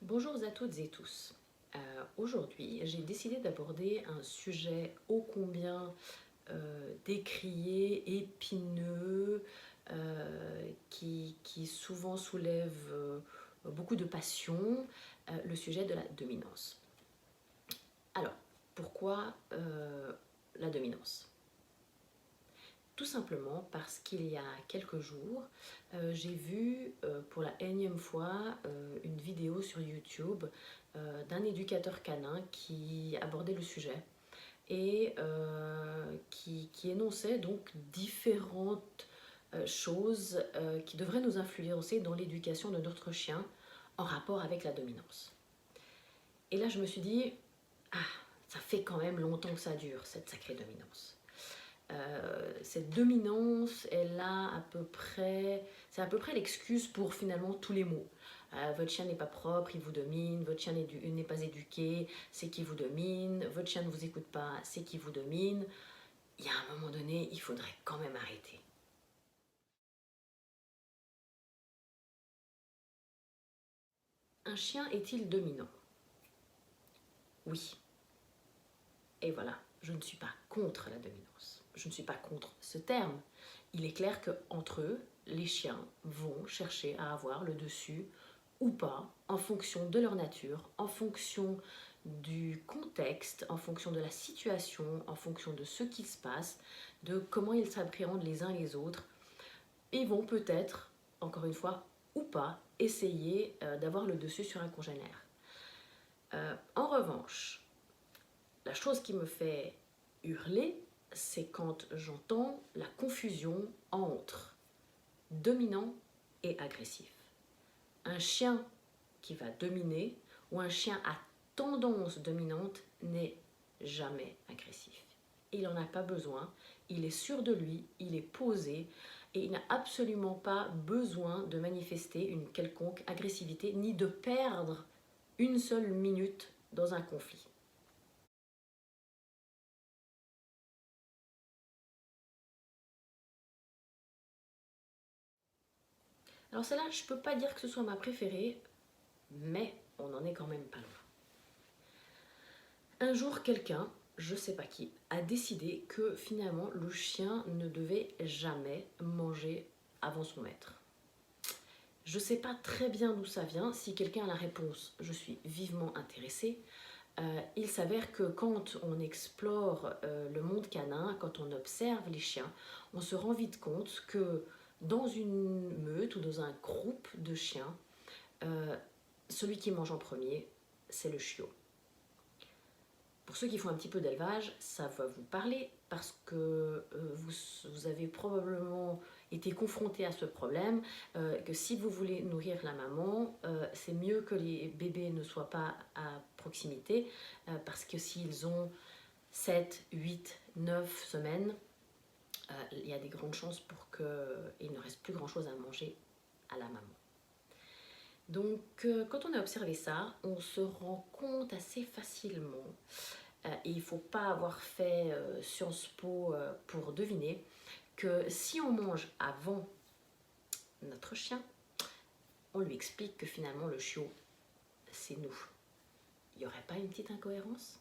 Bonjour à toutes et tous. Aujourd'hui, j'ai décidé d'aborder un sujet ô combien décrié, épineux, qui souvent soulève beaucoup de passion, le sujet de la dominance. Alors, pourquoi la dominance? Tout simplement parce qu'il y a quelques jours, j'ai vu pour la énième fois une vidéo sur YouTube d'un éducateur canin qui abordait le sujet et qui énonçait donc différentes choses qui devraient nous influencer dans l'éducation de notre chien en rapport avec la dominance. Et là, je me suis dit, ah, ça fait quand même longtemps que ça dure, cette sacrée dominance. Cette dominance est là c'est à peu près l'excuse pour finalement tous les maux. Votre chien n'est pas propre, il vous domine, votre chien n'est pas éduqué, c'est qu'il vous domine, votre chien ne vous écoute pas, c'est qu'il vous domine. Il y a un moment donné, il faudrait quand même arrêter. Un chien est-il dominant? Oui. Et voilà, je ne suis pas contre la dominance. Je ne suis pas contre ce terme. Il est clair qu'entre eux, les chiens vont chercher à avoir le dessus ou pas, en fonction de leur nature, en fonction du contexte, en fonction de la situation, en fonction de ce qui se passe, de comment ils s'appréhendent les uns les autres. Ils vont peut-être, encore une fois, ou pas, essayer d'avoir le dessus sur un congénère. En revanche, la chose qui me fait hurler, c'est quand j'entends la confusion entre dominant et agressif. Un chien qui va dominer ou un chien à tendance dominante n'est jamais agressif. Il n'en a pas besoin, il est sûr de lui, il est posé et il n'a absolument pas besoin de manifester une quelconque agressivité ni de perdre une seule minute dans un conflit. Alors celle-là, je ne peux pas dire que ce soit ma préférée, mais on n'en est quand même pas loin. Un jour, quelqu'un, je ne sais pas qui, a décidé que finalement le chien ne devait jamais manger avant son maître. Je ne sais pas très bien d'où ça vient. Si quelqu'un a la réponse, je suis vivement intéressée. Il s'avère que quand on explore le monde canin, quand on observe les chiens, on se rend vite compte que dans une meute ou dans un groupe de chiens, celui qui mange en premier, c'est le chiot. Pour ceux qui font un petit peu d'élevage, ça va vous parler parce que vous avez probablement été confronté à ce problème, que si vous voulez nourrir la maman, c'est mieux que les bébés ne soient pas à proximité, parce que s'ils ont 7, 8, 9 semaines, il y a des grandes chances pour qu'il ne reste plus grand chose à manger à la maman. Donc quand on a observé ça, on se rend compte assez facilement, et il ne faut pas avoir fait Sciences Po pour deviner, que si on mange avant notre chien, on lui explique que finalement le chiot, c'est nous. Il n'y aurait pas une petite incohérence?